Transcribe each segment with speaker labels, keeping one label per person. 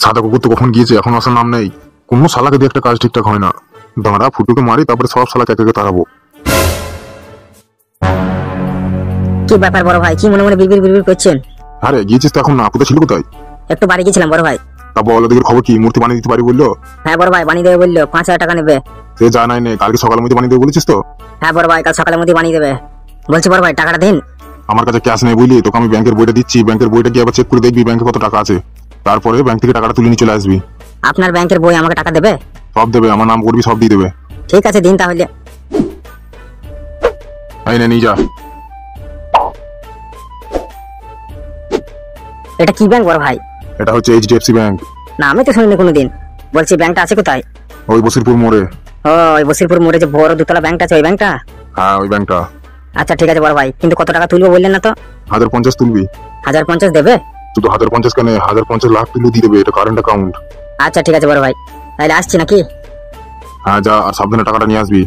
Speaker 1: সাদা কুকুর তো কখন গিয়েছে, এখন আসার নাম নেই। কোনো শালাকে দিয়ে একটা কাজ ঠিকঠাক হয় না। দাঁড়া, ফুটুকে মারি, তারপরে সব শালাকে একে একে তাড়াবো।
Speaker 2: কি ব্যাপার বড় ভাই, কি মনে মনে বিড়বিড় বিড়বিড় করছেন?
Speaker 1: আরে গিয়েছিস তো এখন? না, কোথায় ছিল? কোথায়?
Speaker 2: একটু বাড়ি গেছিলাম বড় ভাই।
Speaker 1: তা বল, ওদের খবর কি? মূর্তি বানিয়ে দিতে পারি বললো?
Speaker 2: হ্যাঁ বড় ভাই, বানিয়ে দেবে বললো, 5,000 টাকা নেবে।
Speaker 1: সে যা নাই নে, কালকে সকালের মধ্যে বানিয়ে দেবে বলেছিস তো?
Speaker 2: হ্যাঁ বড় ভাই, কাল সকালের মধ্যে বানিয়ে দেবে বলছি। বড় ভাই টাকাটা দিন।
Speaker 1: আমার কাছে ক্যাশ নেই বুঝলি, তোকে আমি ব্যাংকের বইটা দিচ্ছি। ব্যাংকের বইটা গিয়ে আবার চেক করে দেখবি ব্যাংকে কত টাকা আছে, তারপরে ব্যাংক থেকে টাকাটা তুলে নিয়ে চলে আসবি।
Speaker 2: আপনার ব্যাংকের বই আমাকে টাকা দেবে?
Speaker 1: সব দেবে, আমার নাম করবি, সব দিয়ে দেবে।
Speaker 2: ঠিক আছে, দিন তাহলে।
Speaker 1: এই নে, নিয়ে যা।
Speaker 2: এটা কি ব্যাংক বড় ভাই?
Speaker 1: এটা হচ্ছে HDFC ব্যাংক।
Speaker 2: না, আমি তো শুনিনি কোনোদিন। বলছি ব্যাংকটা আছে কোথায়?
Speaker 1: ওই বসিরপুর মোড়ে।
Speaker 2: ও, ওই বসিরপুর মোড়ে যে বড় দুতলা ব্যাংকটা আছে, ওই ব্যাংকটা?
Speaker 1: হ্যাঁ, ওই ব্যাংকটা।
Speaker 2: আচ্ছা ঠিক আছে বড় ভাই, কিন্তু কত টাকা তুলবো বললেন না তো?
Speaker 1: 1050 তুলবি।
Speaker 2: 1050 দেবে?
Speaker 1: শুধু 1050 কেন, 1050 লাখ তুলে দিয়ে দেবে, এটা কারেন্ট অ্যাকাউন্ট।
Speaker 2: আচ্ছা ঠিক আছে বড় ভাই, তাহলে আসছি নাকি?
Speaker 1: হ্যাঁ যা, আর সাবধানে টাকাটা নিয়ে আসবি।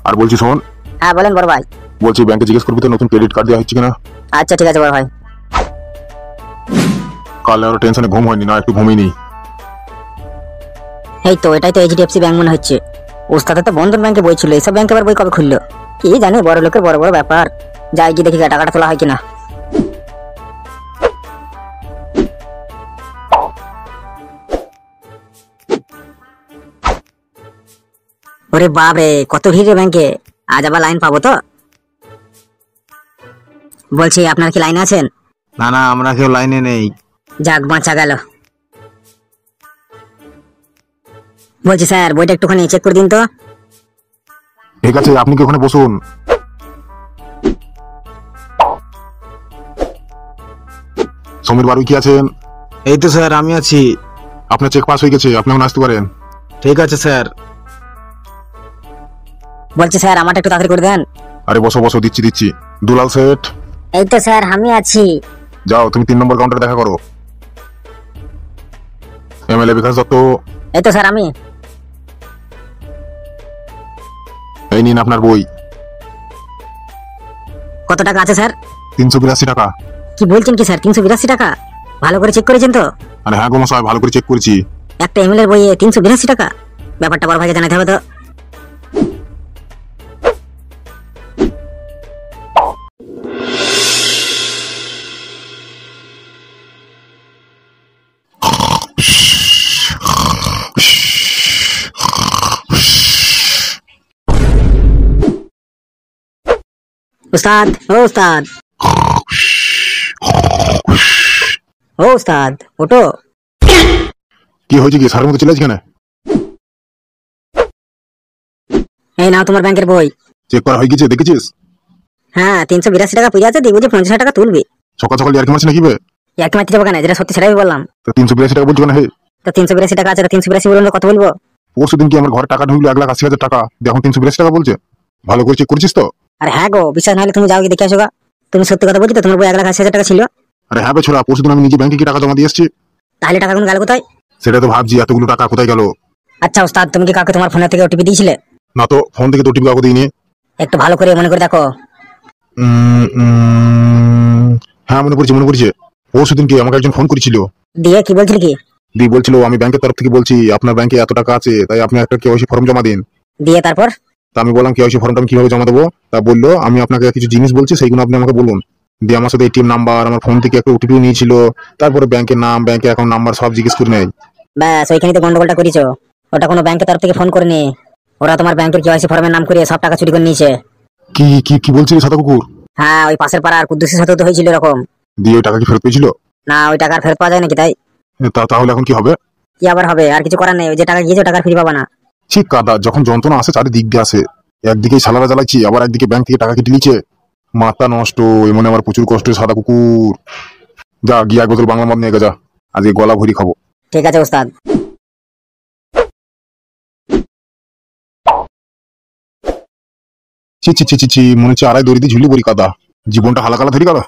Speaker 1: আর বলছি শোন।
Speaker 2: হ্যাঁ বলেন বড় ভাই।
Speaker 1: বলছি ব্যাংকে জিজ্ঞেস করবি তো নতুন ক্রেডিট কার্ড দেওয়া হচ্ছে কিনা।
Speaker 2: আচ্ছা ঠিক আছে বড় ভাই।
Speaker 1: কাল আরো টেনশনে ঘুম হয়নি না, একটু ঘুমিয়ে নি।
Speaker 2: এই তো, এটাই তো HDFC ব্যাংক মনে হচ্ছে। ওস্তাদের তো বন্ধন ব্যাংকে বই ছিল, এইসব ব্যাংকে আবার বই কবে খুললো কি জানি। বড় লোকের বড় বড় ব্যাপার। যাই গিয়ে দেখি টাকাটা তোলা হয় কিনা। ওরে বাপ রে, কত ভিড় রে ব্যাংকে। আজ আবার লাইন পাবো তো? বলছি আপনার কি লাইনে আছেন?
Speaker 3: না না, আমরা কেউ লাইনে নেই।
Speaker 2: যাক, বাঁচা গেল। বলছি স্যার, বইটা একটুখানি চেক করে দিন তো।
Speaker 1: ঠিক আছে, আপনি কি ওখানে বসুন। সমীর বাড়ি কি আছেন?
Speaker 3: এই তো স্যার, আমি আছি।
Speaker 1: আপনার চেক পাস হয়ে গেছে, আপনি এখন আসতে পারেন।
Speaker 3: ঠিক আছে স্যার।
Speaker 2: বলছি স্যার, আমারটা একটু তাড়াতাড়ি করে দেন।
Speaker 1: আরে বসো বসো, দিচ্ছি দিচ্ছি। দুলাল সেট।
Speaker 2: এই তো স্যার, আমি আছি।
Speaker 1: যাও, তুমি 3 নম্বর কাউন্টারে দেখা করো। MLA বিকাশ দত্ত।
Speaker 2: এই তো স্যার আমি।
Speaker 1: এই নিন আপনার বই।
Speaker 2: কত টাকা আছে স্যার?
Speaker 1: 382 টাকা।
Speaker 2: কি বলছেন কি স্যার, 382 টাকা? ভালো করে চেক করেছেন তো?
Speaker 1: আরে হ্যাঁ গো মশাই, ভালো করে চেক করেছি।
Speaker 2: একটা ML এর বইয়ে 382 টাকা? ব্যাপারটা বড় ভাইকে জানাতে হবে তো। উস্তাদ, ও উস্তাদ, ও উস্তাদ, ওটো।
Speaker 1: কি হয়েছে, কি সারের মতো চিল্লাইছ কেন?
Speaker 2: এই নাও তোমার ব্যাংকের বই।
Speaker 1: চেক করা হয়ে গেছে, দেখেছিস?
Speaker 2: হ্যাঁ, 382 টাকা পড়ে আছে, দেখবো যে 50 টাকা তুলবি।
Speaker 1: সকাল সকাল ইয়ার কি মারছি নাকি বে?
Speaker 2: এক মাইতে যাবো কেন, যেটা সত্যি সেটাই বললাম।
Speaker 1: তো 382 টাকা বলছো কেন হে?
Speaker 2: তো 382 টাকা আছে, 382 বলুন, কত বলবো?
Speaker 1: পরশু দিন কি আমার ঘরে টাকা ঢুকলো 1,80,000 টাকা, এখন 382 টাকা বলছে। ভালো করে চেক করেছিস তো?
Speaker 2: আরে হ্যাঁ গো, বিশ্বাস না হলে তুমি যাও গিয়ে দেখে আসো গা। তুমি সত্যি কথা বলছো তো, তোমার বই 1,80,000 টাকা ছিল?
Speaker 1: আরে হ্যাঁ বে ছোড়া, পরশু দিন আমি নিজে ব্যাংকে কি টাকা জমা দিয়ে এসেছি।
Speaker 2: তাহলে টাকাগুলো গেল কোথায়?
Speaker 1: সেটা তো ভাবছি, এতগুলো টাকা কোথায় গেল।
Speaker 2: আচ্ছা ওস্তাদ, তুমি কি কাউকে তোমার ফোনের থেকে OTP দিয়েছিলে?
Speaker 1: না তো, ফোন থেকে তো টিপি কাউকে দিইনি।
Speaker 2: একটু ভালো করে মনে করে দেখো।
Speaker 1: হ্যাঁ মনে পড়ছে। পরশু দিন কি আমাকে একজন ফোন করেছিল।
Speaker 2: দিয়ে কি বলছিল কি?
Speaker 1: দিয়ে বলছিল আমি ব্যাংকের তরফ থেকে বলছি আপনার ব্যাংকে এত টাকা আছে, তাই আপনি একটা KYC ফর্ম জমা দিন।
Speaker 2: দিয়ে তারপর?
Speaker 1: তা আমি বললাম KYC ফর্মটা আমি কিভাবে জমা দেবো? তা বললো আমি আপনাকে কিছু জিনিস বলছি, সেইগুলো আপনি আমাকে বলুন। দিয়ে আমার সাথে ATM নাম্বার, আমার ফোন থেকে একটা OTP নিয়েছিল, তারপরে ব্যাংকের নাম, ব্যাংকের অ্যাকাউন্ট নাম্বার সব জিজ্ঞেস করে নেয়।
Speaker 2: ব্যাস, ওইখানে তো গন্ডগোলটা করেছো। ওটা কোনো ব্যাংকের তরফ থেকে ফোন করেনি, ওরা তোমার ব্যাংকের KYC ফর্মের নাম করে সব টাকা চুরি করে নিয়েছে।
Speaker 1: কি কি কি বলছিস সাদা কুকুর?
Speaker 2: হ্যাঁ, ওই পাশের পাড়ার কুদ্দুসের সাথে তো হয়েছিল এরকম।
Speaker 1: দিয়ে ওই টাকা কি ফেরত পেয়েছিল?
Speaker 2: না, ওই টাকা ফেরত পাওয়া যায় নাকি তাই?
Speaker 1: তাহলে এখন কি হবে?
Speaker 2: কি আবার হবে, আর কিছু করার নেই। ওই যে টাকা গিয়েছে, টাকা ফিরে পাবা না।
Speaker 1: ঠিক কাদা, যখন যন্ত্রণা আসে চারিদিক দিয়ে আসে। একদিকেই সালারা জ্বালাচ্ছি, আবার একদিকে ব্যাংক থেকে টাকা কেটে নিচ্ছে। মাথা নষ্ট, এমন আমার প্রচুর কষ্ট সাদা কুকুর। যা গিয়ে 1 বোতল বাংলা মদ নিয়ে যা, আজকে গলা ভরি খাবো।
Speaker 2: ঠিক আছে ওস্তাদ।
Speaker 1: ছি ছি ছি ছি ছি, মনে হচ্ছে আড়াই দড়ি দিয়ে ঝুলি পড়ি কাদা, জীবনটা হালাকালা ধরি গেল।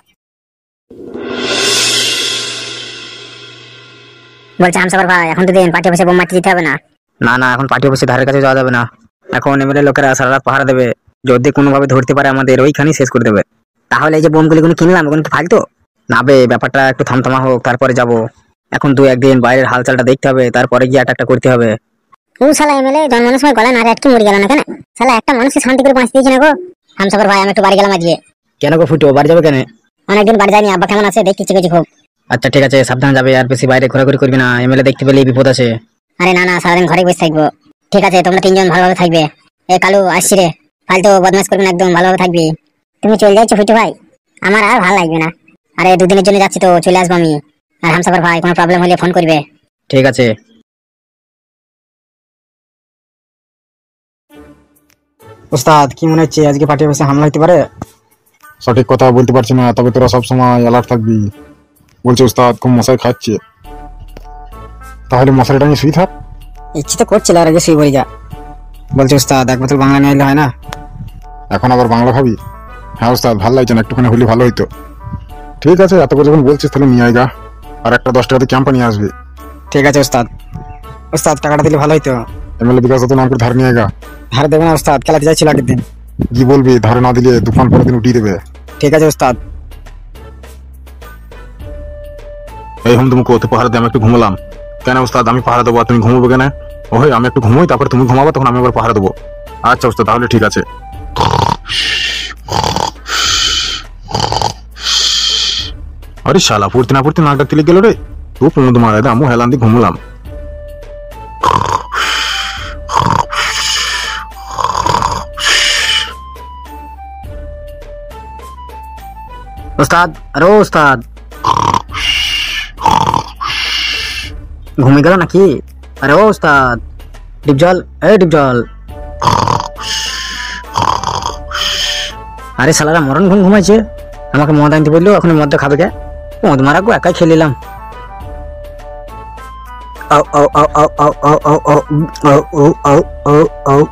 Speaker 2: বলছি হামসাফার ভাই, এখন তো দিন পার্টি অফিসে বোম মারতে যেতে হবে না?
Speaker 3: না না, এখন পার্টি অফিসে ধারের কাছে যাওয়া যাবে না। এখন MLA লোকেরা সারা রাত পাহারা দেবে, যদি কোনোভাবে ধরতে পারে আমাদের ওইখানেই শেষ করে দেবে।
Speaker 2: তাহলে এই যে বোমগুলি কিনলাম, ওগুলো কি ফালতু?
Speaker 3: না বে, ব্যাপারটা একটু থামথামা হোক, তারপরে যাব। এখন 2-1 দিন বাইরের হালচালটা দেখতে হবে, তারপরে গিয়ে একটা করতে হবে।
Speaker 2: ও শালা এমএলএ জন্মানোর সময় গলায় না আটকে মরে গেল না কেন? শালা একটা মানুষকে শান্তি করে বাঁচতে দিয়েছে না গো। হামসাফার ভাই, আমি একটু বাড়ি গেলাম আজকে।
Speaker 3: কেন গো ফুটো, বাড়ি যাবে কেন?
Speaker 2: অনেকদিন বাড়ি যায়নি, আব্বা কেমন আছে দেখতে ইচ্ছে করছে খুব।
Speaker 3: আচ্ছা ঠিক আছে, সাবধানে যাবে, আর বেশি বাইরে ঘোরাঘুরি করবি না, এমএলএ দেখতে পেলেই বিপদ আছে।
Speaker 2: আরে না না, সারাদিন ঘরে বসে থাকবো। ঠিক আছে, তোমরা 3জন ভালোভাবে থাকবে। এ কালু আসছি রে, ফালতু বদমাশ করবি না, একদম ভালোভাবে থাকবি। তুমি চলে যাচ্ছ ফুটু ভাই? আমার আর ভালো লাগবে না। আরে 2 দিনের জন্য যাচ্ছি তো, চলে আসবো আমি। আর হামসাফার ভাই, কোনো প্রবলেম হলে ফোন করবে।
Speaker 3: ঠিক আছে। ওস্তাদ, কি মনে হচ্ছে আজকে পার্টি অফিসে হামলা হতে পারে?
Speaker 1: সঠিক কথা বলতে পারছি না, তবে তোরা সবসময় অ্যালার্ট থাকবি। বলছে উস্তাদ খুব মশাই খাচ্ছে। তাহলে মশারিটা নিয়ে শুই থাক।
Speaker 3: ইচ্ছে তো করছিল আর আগে শুয়ে পড়ি যা। বলছে উস্তাদ, এক বোতল বাংলা নিয়ে এলে হয় না?
Speaker 1: এখন আবার বাংলা খাবি? হ্যাঁ উস্তাদ, ভালো লাগছে না, একটুখানি হলে ভালো হইতো। ঠিক আছে, এত করে যখন বলছিস তাহলে নিয়ে আয়গা। আর একটা 10 টাকাতে ক্যাম্পা নিয়ে আসবে।
Speaker 3: ঠিক আছে উস্তাদ। উস্তাদ, টাকাটা দিলে ভালো হইতো।
Speaker 1: এমএলএ বিকাশ তো নাম করে ধার নিয়ে আয়গা।
Speaker 3: ধার দেবে না উস্তাদ, খেলাতে যাচ্ছিল আগের দিন।
Speaker 1: কি বলবি, ধারে না দিলে তুফান পরের দিন উঠিয়ে দেবে।
Speaker 3: ঠিক আছে উস্তাদ।
Speaker 1: এই হুম তুমি কোথায় পাহাড়ে দিয়ে আমি একটু ঘুমলাম। কেন উস্তাদ, আমি পাহাড়ে দেবো, তুমি ঘুমোবে কেন? ওই আমি একটু ঘুমোই, তারপর তুমি ঘুমাবো, তখন আমি আবার পাহাড়ে দেবো। আচ্ছা উস্তাদ, তাহলে ঠিক আছে। আরে শালা, পড়তে না পড়তে নাকটা তিলে গেল রে। তো প্রমোদ মারা আমি হেলান দিয়ে ঘুমলাম।
Speaker 3: উস্তাদ, আরে ও উস্তাদ, ঘুমিয়ে গেল নাকি? আরে ও উস্তাদ, ডিপজল, এই ডিপজল। আরে শালারা মরণ ঘুম ঘুমাইছে। আমাকে মদ আনতে বললো, এখন মদটা খাবে কে? মদ মারা গো, একাই খেলিলাম। আও আও আও আও আও আও আও আও আও আও আও আও